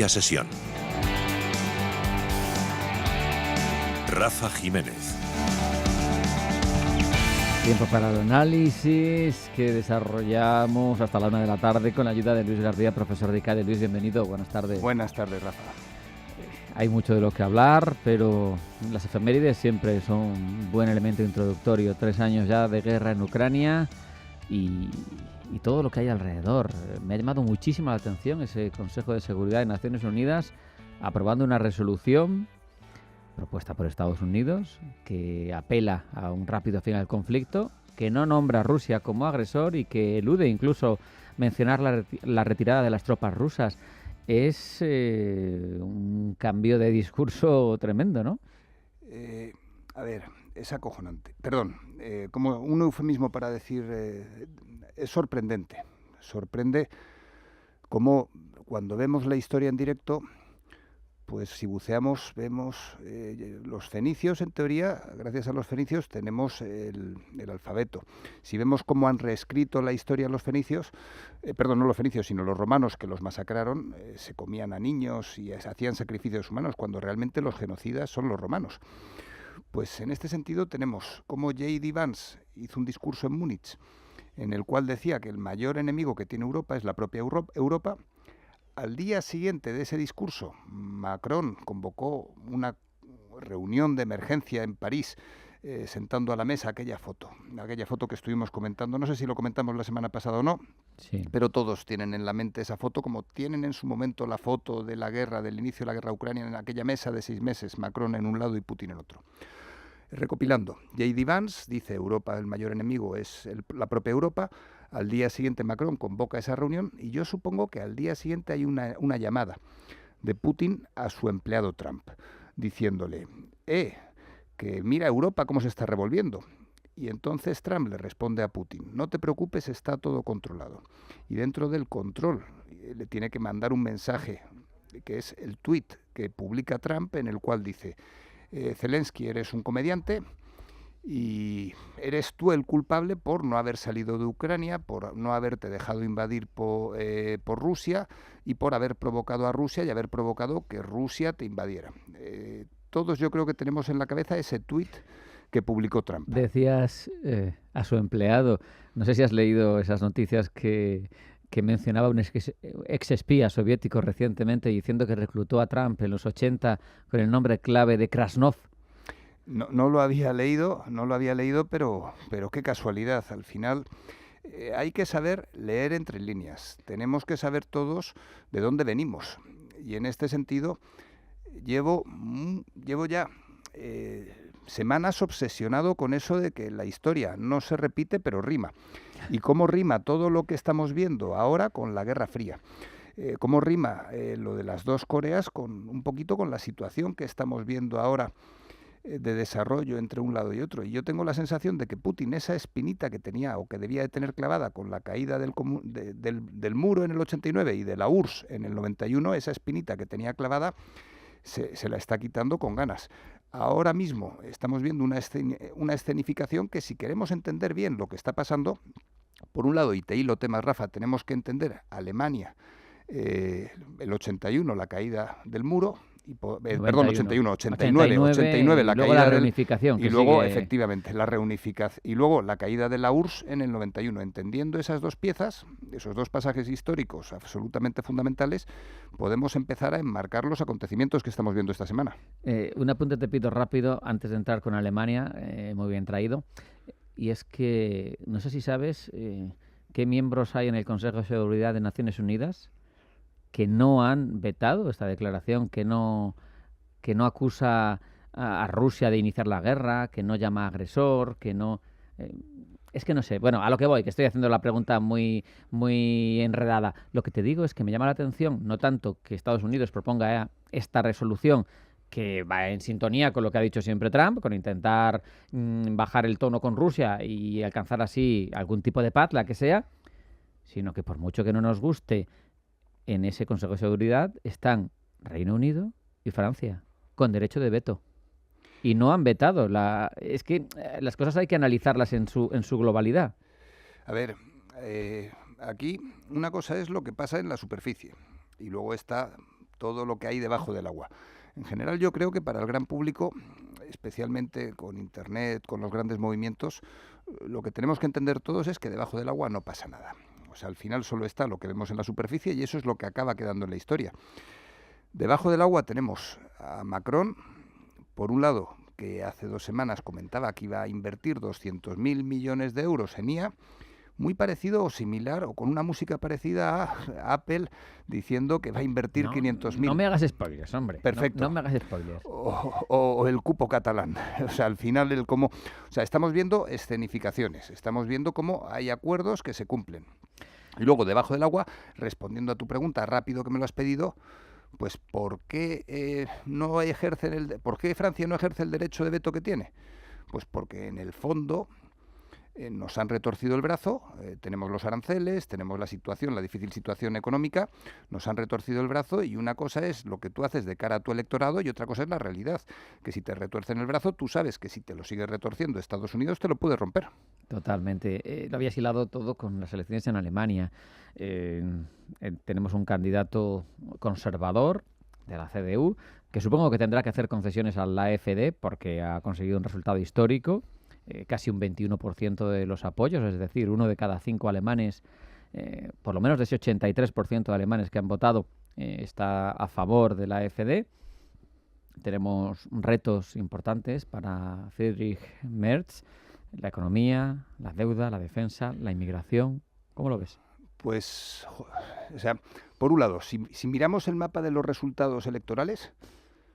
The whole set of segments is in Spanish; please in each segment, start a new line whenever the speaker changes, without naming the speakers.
Media Sesión. Rafa Jiménez.
Tiempo para el análisis que desarrollamos hasta la 1 de la tarde con la ayuda de Luis García, profesor de ICADE. Luis, bienvenido. Buenas tardes.
Buenas tardes, Rafa.
Hay mucho de lo que hablar, pero las efemérides siempre son un buen elemento introductorio. 3 años ya de guerra en Ucrania y todo lo que hay alrededor. Me ha llamado muchísimo la atención ese Consejo de Seguridad de Naciones Unidas aprobando una resolución propuesta por Estados Unidos que apela a un rápido fin al conflicto, que no nombra a Rusia como agresor y que elude incluso mencionar la retirada de las tropas rusas. Es un cambio de discurso tremendo, ¿no?
A ver, es acojonante. Perdón, como un eufemismo para decir, es sorprendente. Sorprende cómo cuando vemos la historia en directo, pues si buceamos vemos los fenicios, en teoría, gracias a los fenicios tenemos el alfabeto. Si vemos cómo han reescrito la historia los fenicios, perdón, no los fenicios, sino los romanos que los masacraron, se comían a niños y hacían sacrificios humanos, cuando realmente los genocidas son los romanos. Pues en este sentido tenemos cómo J.D. Vance hizo un discurso en Múnich, en el cual decía que el mayor enemigo que tiene Europa es la propia Europa. Al día siguiente de ese discurso, Macron convocó una reunión de emergencia en París, sentando a la mesa aquella foto que estuvimos comentando. No sé si lo comentamos la semana pasada o no,
sí,
pero todos tienen en la mente esa foto, como tienen en su momento la foto de la guerra, del inicio de la guerra ucraniana, en aquella mesa de 6 meses, Macron en un lado y Putin en otro. Recopilando, J.D. Vance dice Europa, el mayor enemigo es la propia Europa. Al día siguiente Macron convoca esa reunión y yo supongo que al día siguiente hay una llamada de Putin a su empleado Trump, diciéndole, que mira Europa cómo se está revolviendo. Y entonces Trump le responde a Putin, no te preocupes, está todo controlado. Y dentro del control le tiene que mandar un mensaje, que es el tuit que publica Trump, en el cual dice, Zelensky, eres un comediante y eres tú el culpable por no haber salido de Ucrania, por no haberte dejado invadir por Rusia y por haber provocado a Rusia y haber provocado que Rusia te invadiera. Todos yo creo que tenemos en la cabeza ese tuit que publicó Trump.
Decías a su empleado, no sé si has leído esas noticias que mencionaba un ex espía soviético recientemente diciendo que reclutó a Trump en los 80 con el nombre clave de Krasnov.
No lo había leído, pero qué casualidad. Al final hay que saber leer entre líneas. Tenemos que saber todos de dónde venimos. Y en este sentido llevo ya semanas obsesionado con eso de que la historia no se repite, pero rima. Y cómo rima todo lo que estamos viendo ahora con la Guerra Fría. Cómo rima lo de las dos Coreas con un poquito con la situación que estamos viendo ahora de desarrollo entre un lado y otro. Y yo tengo la sensación de que Putin, esa espinita que tenía o que debía de tener clavada con la caída del muro en el 89 y de la URSS en el 91, esa espinita que tenía clavada se la está quitando con ganas. Ahora mismo estamos viendo una escenificación que, si queremos entender bien lo que está pasando, por un lado, y te hilo temas, Rafa, tenemos que entender Alemania, el 81, la caída del muro, perdón, 89, la caída
la reunificación.
Y luego, efectivamente, la reunificación. Y luego la caída de la URSS en el 91. Entendiendo esas dos piezas, esos dos pasajes históricos absolutamente fundamentales, podemos empezar a enmarcar los acontecimientos que estamos viendo esta semana.
Un apunte te pido rápido antes de entrar con Alemania, muy bien traído. Y es que, no sé si sabes qué miembros hay en el Consejo de Seguridad de Naciones Unidas que no han vetado esta declaración, que no acusa a Rusia de iniciar la guerra, que no llama agresor, que no... es que no sé. Bueno, a lo que voy, que estoy haciendo la pregunta muy, muy enredada. Lo que te digo es que me llama la atención, no tanto que Estados Unidos proponga esta resolución que va en sintonía con lo que ha dicho siempre Trump, con intentar bajar el tono con Rusia y alcanzar así algún tipo de paz, la que sea, sino que por mucho que no nos guste, en ese Consejo de Seguridad están Reino Unido y Francia, con derecho de veto. Y no han vetado. Es que las cosas hay que analizarlas en su globalidad.
A ver, aquí una cosa es lo que pasa en la superficie y luego está todo lo que hay debajo del agua. En general yo creo que para el gran público, especialmente con Internet, con los grandes movimientos, lo que tenemos que entender todos es que debajo del agua no pasa nada. O sea, al final solo está lo que vemos en la superficie y eso es lo que acaba quedando en la historia. Debajo del agua tenemos a Macron, por un lado, que hace 2 semanas comentaba que iba a invertir 200.000 millones de euros en IA, muy parecido o similar, o con una música parecida a Apple, diciendo que va a invertir 500.000.
No me hagas spoilers, hombre.
Perfecto.
No me hagas spoilers.
O el cupo catalán. O sea, al final o sea, estamos viendo escenificaciones, estamos viendo cómo hay acuerdos que se cumplen. Y luego, debajo del agua, respondiendo a tu pregunta, rápido que me lo has pedido, pues ¿por qué ¿por qué Francia no ejerce el derecho de veto que tiene? Pues porque en el fondo nos han retorcido el brazo, tenemos los aranceles, tenemos la difícil situación económica, nos han retorcido el brazo y una cosa es lo que tú haces de cara a tu electorado y otra cosa es la realidad, que si te retuercen el brazo, tú sabes que si te lo sigue retorciendo Estados Unidos te lo puede romper.
Totalmente. Lo habías hilado todo con las elecciones en Alemania. Tenemos un candidato conservador de la CDU, que supongo que tendrá que hacer concesiones a la AfD porque ha conseguido un resultado histórico. Casi un 21% de los apoyos, es decir, 1 de cada 5 alemanes, por lo menos de ese 83% de alemanes que han votado, está a favor de la AfD. Tenemos retos importantes para Friedrich Merz, la economía, la deuda, la defensa, la inmigración. ¿Cómo lo ves?
Pues, o sea, por un lado, si miramos el mapa de los resultados electorales,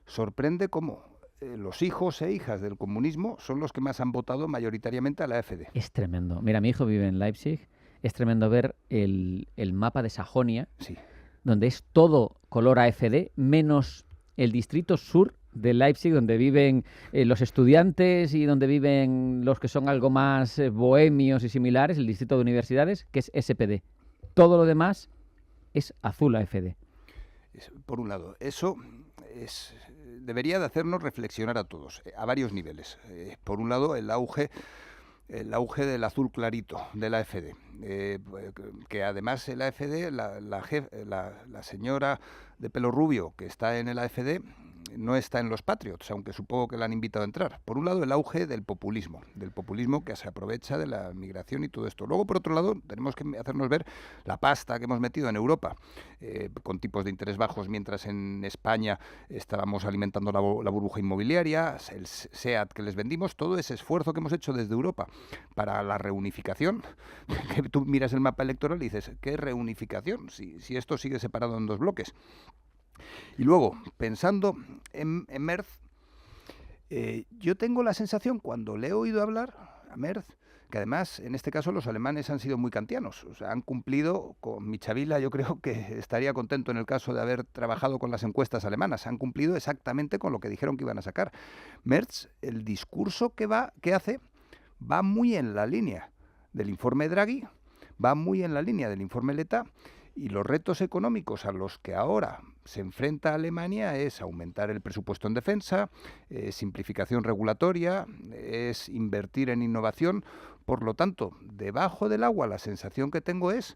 sorprende cómo los hijos e hijas del comunismo son los que más han votado mayoritariamente a la AfD.
Es tremendo. Mira, mi hijo vive en Leipzig. Es tremendo ver el mapa de Sajonia,
sí,
donde es todo color AfD, menos el distrito sur de Leipzig, donde viven los estudiantes y donde viven los que son algo más bohemios y similares, el distrito de universidades, que es SPD. Todo lo demás es azul AfD.
Por un lado, eso debería de hacernos reflexionar a todos, a varios niveles. Por un lado, el auge del azul clarito de la AfD, que además el AfD, la señora de pelo rubio que está en el AfD, no está en los Patriots, aunque supongo que la han invitado a entrar. Por un lado, el auge del populismo que se aprovecha de la migración y todo esto. Luego, por otro lado, tenemos que hacernos ver la pasta que hemos metido en Europa, con tipos de interés bajos, mientras en España estábamos alimentando la burbuja inmobiliaria, el SEAT que les vendimos, todo ese esfuerzo que hemos hecho desde Europa para la reunificación, que tú miras el mapa electoral y dices, ¿qué reunificación? Si esto sigue separado en 2 bloques. Y luego, pensando en Merz, yo tengo la sensación, cuando le he oído hablar a Merz, que además, en este caso, los alemanes han sido muy kantianos. O sea, han cumplido con Michavila, yo creo que estaría contento en el caso de haber trabajado con las encuestas alemanas. Han cumplido exactamente con lo que dijeron que iban a sacar. Merz, el discurso que hace, va muy en la línea del informe Draghi, va muy en la línea del informe Letta, y los retos económicos a los que ahora se enfrenta Alemania es aumentar el presupuesto en defensa, simplificación regulatoria, es invertir en innovación. Por lo tanto, debajo del agua la sensación que tengo es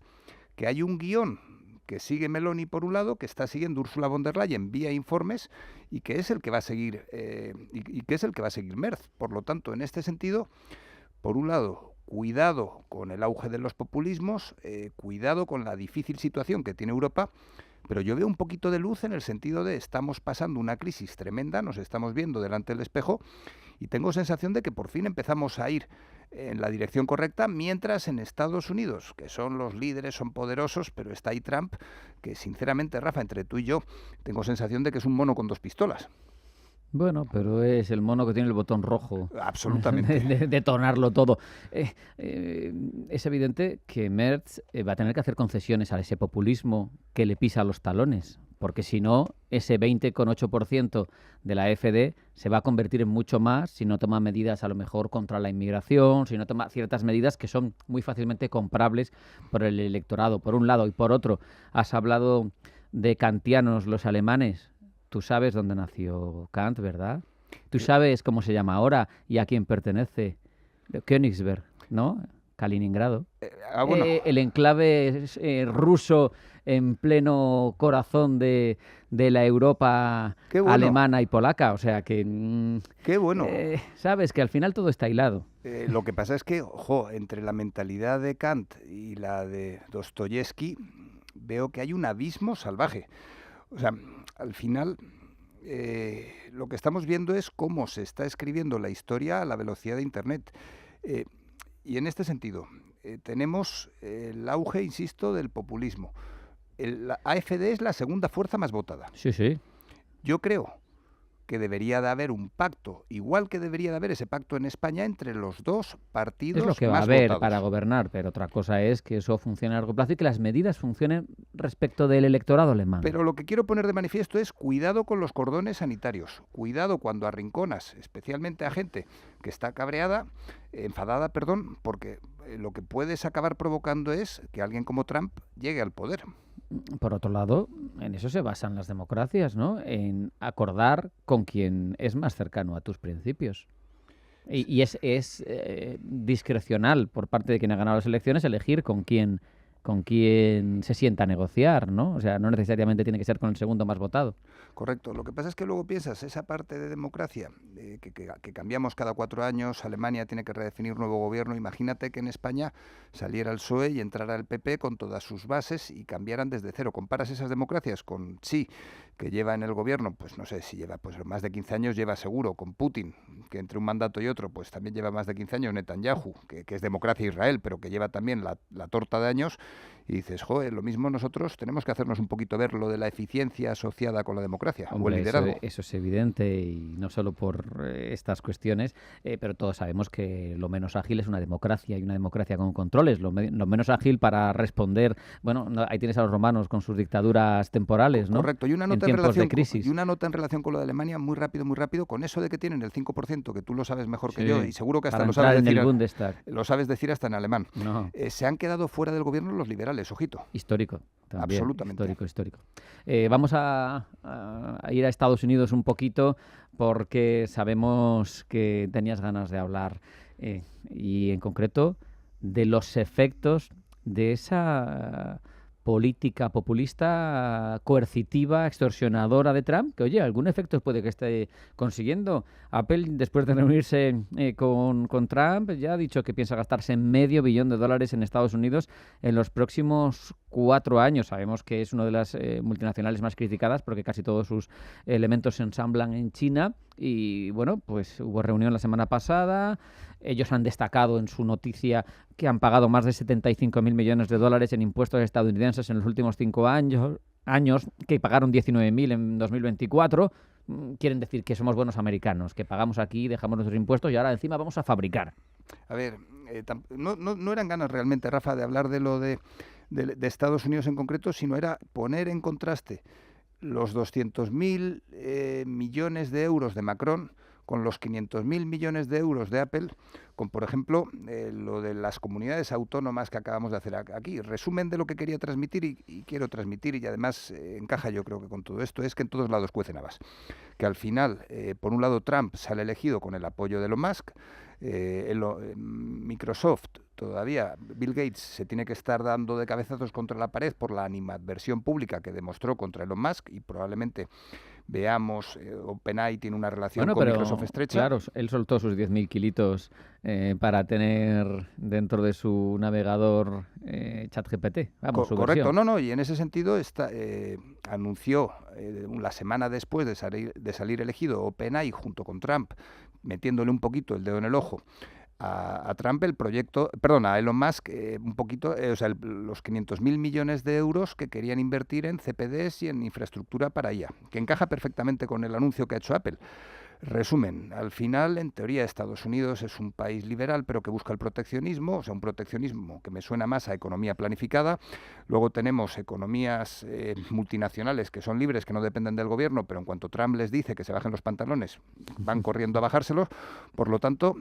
que hay un guión que sigue Meloni por un lado, que está siguiendo Ursula von der Leyen vía informes y que es el que va a seguir y que es el que va a seguir Merz. Por lo tanto, en este sentido, por un lado, cuidado con el auge de los populismos, cuidado con la difícil situación que tiene Europa, pero yo veo un poquito de luz en el sentido de estamos pasando una crisis tremenda, nos estamos viendo delante del espejo y tengo sensación de que por fin empezamos a ir en la dirección correcta, mientras en Estados Unidos, que son los líderes, son poderosos, pero está ahí Trump, que sinceramente, Rafa, entre tú y yo, tengo sensación de que es un mono con 2 pistolas.
Bueno, pero es el mono que tiene el botón rojo.
Absolutamente.
De detonarlo todo. Es evidente que Merz va a tener que hacer concesiones a ese populismo que le pisa los talones, porque si no, ese 20,8% de la AfD se va a convertir en mucho más si no toma medidas a lo mejor contra la inmigración, si no toma ciertas medidas que son muy fácilmente comprables por el electorado, por un lado. Y por otro, has hablado de kantianos los alemanes. Tú sabes dónde nació Kant, ¿verdad? Tú sabes cómo se llama ahora y a quién pertenece. Königsberg, ¿no? Kaliningrado.
Bueno.
El enclave ruso en pleno corazón de la Europa alemana y polaca. O sea que...
¡Qué bueno!
Sabes que al final todo está hilado.
Lo que pasa es que, entre la mentalidad de Kant y la de Dostoyevsky, veo que hay un abismo salvaje. O sea, al final... lo que estamos viendo es cómo se está escribiendo la historia a la velocidad de Internet. Y en este sentido, tenemos el auge, insisto, del populismo. La AfD es la segunda fuerza más votada.
Sí, sí.
Yo creo que debería de haber un pacto, igual que debería de haber ese pacto en España entre los dos partidos más votados.
Es lo que va a haber para gobernar, pero otra cosa es que eso funcione a largo plazo y que las medidas funcionen respecto del electorado alemán.
Pero lo que quiero poner de manifiesto es cuidado con los cordones sanitarios, cuidado cuando arrinconas, especialmente a gente que está enfadada, porque lo que puedes acabar provocando es que alguien como Trump llegue al poder.
Por otro lado, en eso se basan las democracias, ¿no? En acordar con quien es más cercano a tus principios. Y es discrecional por parte de quien ha ganado las elecciones elegir con quién se sienta a negociar, ¿no? O sea, no necesariamente tiene que ser con el segundo más votado.
Correcto. Lo que pasa es que luego piensas, esa parte de democracia, que cambiamos cada 4 años, Alemania tiene que redefinir nuevo gobierno. Imagínate que en España saliera el PSOE y entrara el PP con todas sus bases y cambiaran desde cero. Comparas esas democracias con Xi, que lleva en el gobierno, pues no sé si lleva más de 15 años, lleva seguro, con Putin, que entre un mandato y otro, pues también lleva más de 15 años, Netanyahu, que es democracia Israel, pero que lleva también la torta de años. Y dices, lo mismo nosotros tenemos que hacernos un poquito ver lo de la eficiencia asociada con la democracia.
Hombre,
o el liderazgo.
Eso es evidente, y no solo por estas cuestiones, pero todos sabemos que lo menos ágil es una democracia, y una democracia con controles. Lo menos ágil para responder, ahí tienes a los romanos con sus dictaduras temporales, ¿no?
Correcto, y una nota
en tiempos de crisis.
Y una nota en relación con lo de Alemania, muy rápido, con eso de que tienen el 5%, que tú lo sabes mejor que yo, y seguro que hasta lo sabes decir hasta en alemán.
No.
Se han quedado fuera del gobierno los liberales. Ojito.
Histórico, también.
Absolutamente.
Histórico. Vamos a ir a Estados Unidos un poquito, porque sabemos que tenías ganas de hablar, y en concreto de los efectos de esa política populista, coercitiva, extorsionadora de Trump, que, oye, algún efecto puede que esté consiguiendo. Apple, después de reunirse con Trump, ya ha dicho que piensa gastarse $500 billion en Estados Unidos en los próximos 4 años. Sabemos que es una de las multinacionales más criticadas porque casi todos sus elementos se ensamblan en China. Y bueno, pues hubo reunión la semana pasada. Ellos han destacado en su noticia que han pagado más de $75.000 millones en impuestos estadounidenses en los últimos 5 años, que pagaron 19.000 en 2024. Quieren decir que somos buenos americanos, que pagamos aquí, dejamos nuestros impuestos y ahora encima vamos a fabricar.
A ver, no eran ganas realmente, Rafa, de hablar de lo de Estados Unidos en concreto, sino era poner en contraste los 200.000 millones de euros de Macron con los 500.000 millones de euros de Apple, con, por ejemplo, lo de las comunidades autónomas que acabamos de hacer aquí. Resumen de lo que quería transmitir y quiero transmitir, y además encaja yo creo que con todo esto, es que en todos lados cuecen habas. Que al final, por un lado, Trump sale elegido con el apoyo de Elon Musk, Microsoft todavía, Bill Gates se tiene que estar dando de cabezazos contra la pared por la animadversión pública que demostró contra Elon Musk, y probablemente veamos, OpenAI tiene una relación con Microsoft estrecha.
Claro, él soltó sus 10.000 kilitos para tener dentro de su navegador ChatGPT.
Correcto, y en ese sentido anunció la semana después de salir elegido OpenAI junto con Trump, metiéndole un poquito el dedo en el ojo a Trump, a Elon Musk, un poquito, los 500.000 millones de euros que querían invertir en CPDs y en infraestructura para IA, que encaja perfectamente con el anuncio que ha hecho Apple. Resumen, al final, en teoría, Estados Unidos es un país liberal, pero que busca el proteccionismo, un proteccionismo que me suena más a economía planificada. Luego tenemos economías multinacionales que son libres, que no dependen del gobierno, pero en cuanto Trump les dice que se bajen los pantalones, van corriendo a bajárselos. Por lo tanto,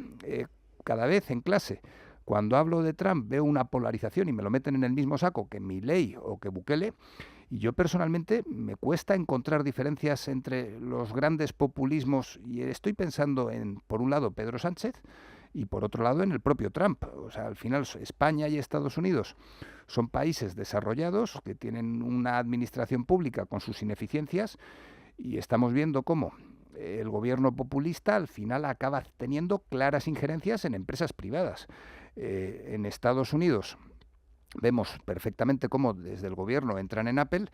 cada vez en clase, cuando hablo de Trump, veo una polarización y me lo meten en el mismo saco que Milei o que Bukele. Y yo personalmente me cuesta encontrar diferencias entre los grandes populismos, y estoy pensando en, por un lado, Pedro Sánchez, y por otro lado en el propio Trump. O sea, al final España y Estados Unidos son países desarrollados que tienen una administración pública con sus ineficiencias y estamos viendo cómo el gobierno populista al final acaba teniendo claras injerencias en empresas privadas. En Estados Unidos vemos perfectamente cómo desde el gobierno entran en Apple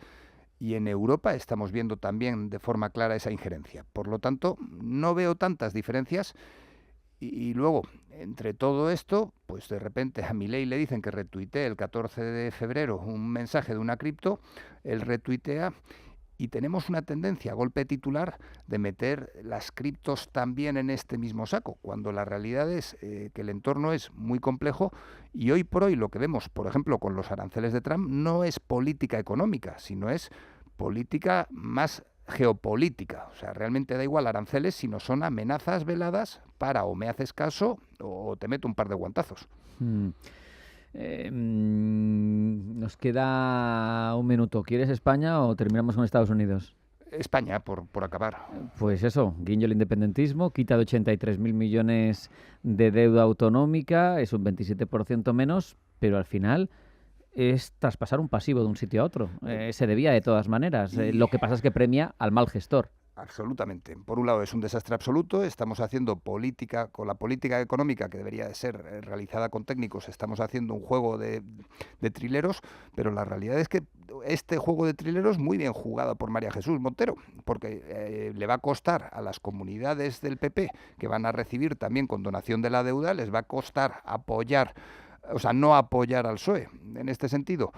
y en Europa estamos viendo también de forma clara esa injerencia. Por lo tanto, no veo tantas diferencias y luego, entre todo esto, pues de repente a Milei le dicen que retuitee el 14 de febrero un mensaje de una cripto, él retuitea y tenemos una tendencia a golpe titular de meter las criptos también en este mismo saco, cuando la realidad es que el entorno es muy complejo y hoy por hoy lo que vemos, por ejemplo, con los aranceles de Trump, no es política económica, sino es política más geopolítica. O sea, realmente da igual aranceles, sino son amenazas veladas para o me haces caso o te meto un par de guantazos.
Nos queda un minuto. ¿Quieres España o terminamos con Estados Unidos?
España, por acabar.
Pues eso, guiño el independentismo, quita de 83.000 millones de deuda autonómica, es un 27% menos, pero al final es traspasar un pasivo de un sitio a otro. Se debía de todas maneras. Lo que pasa es que premia al mal gestor.
Absolutamente. Por un lado es un desastre absoluto, estamos haciendo política, con la política económica que debería de ser realizada con técnicos, estamos haciendo un juego de trileros, pero la realidad es que este juego de trileros muy bien jugado por María Jesús Montero, porque le va a costar a las comunidades del PP que van a recibir también con donación de la deuda, les va a costar apoyar, o sea, no apoyar al PSOE. En este sentido,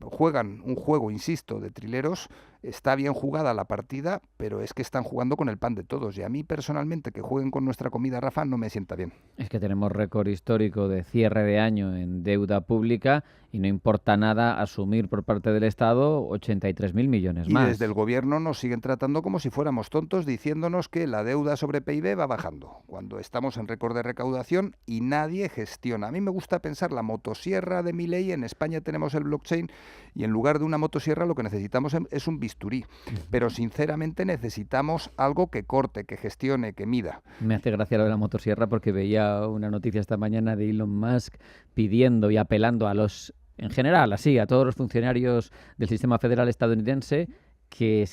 juegan un juego, insisto, de trileros. Está bien jugada la partida, pero es que están jugando con el pan de todos. Y a mí personalmente que jueguen con nuestra comida, Rafa, no me sienta bien.
Es que tenemos récord histórico de cierre de año en deuda pública y no importa nada asumir por parte del Estado 83.000 millones más.
Y desde el gobierno nos siguen tratando como si fuéramos tontos, diciéndonos que la deuda sobre PIB va bajando, cuando estamos en récord de recaudación y nadie gestiona. A mí me gusta pensar la motosierra de Milei. En España tenemos el blockchain y en lugar de una motosierra lo que necesitamos es un bisturí. Pero sinceramente necesitamos algo que corte, que gestione, que mida.
Me hace gracia lo de la motosierra porque veía una noticia esta mañana de Elon Musk pidiendo y apelando a los, en general, así, a todos los funcionarios del sistema federal estadounidense que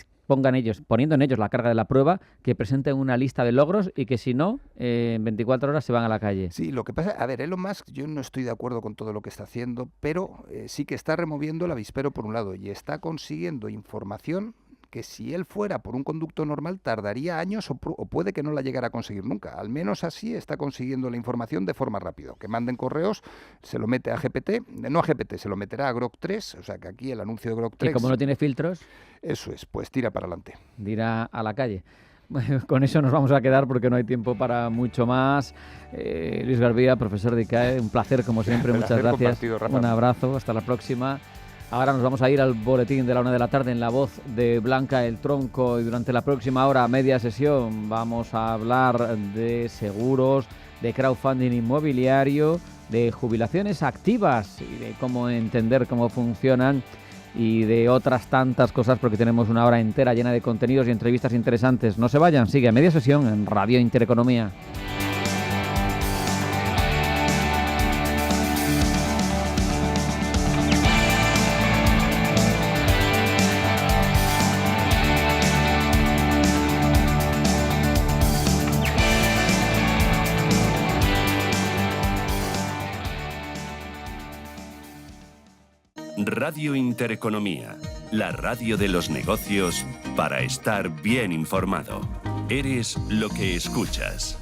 poniendo en ellos la carga de la prueba, que presenten una lista de logros y que si no, en 24 horas se van a la calle.
Sí, lo que pasa, a ver, Elon Musk, yo no estoy de acuerdo con todo lo que está haciendo, pero sí que está removiendo el avispero por un lado y está consiguiendo información que si él fuera por un conducto normal tardaría años o puede que no la llegara a conseguir nunca. Al menos así está consiguiendo la información de forma rápida. Que manden correos, se lo mete a GPT, no a GPT, se lo meterá a Grok 3, o sea que aquí el anuncio de Grok 3...
Y como no tiene filtros...
Eso es, pues tira para adelante.
Dirá a la calle. Bueno, con eso nos vamos a quedar porque no hay tiempo para mucho más. Luis Garbía, profesor de ICAE, un placer como siempre, muchas gracias. Un abrazo, hasta la próxima. Ahora nos vamos a ir al boletín de la 1 de la tarde en la voz de Blanca El Tronco y durante la próxima hora, media sesión, vamos a hablar de seguros, de crowdfunding inmobiliario, de jubilaciones activas y de cómo entender cómo funcionan y de otras tantas cosas porque tenemos una hora entera llena de contenidos y entrevistas interesantes. No se vayan, sigue a media sesión en Radio Intereconomía.
Radio Intereconomía, la radio de los negocios para estar bien informado. Eres lo que escuchas.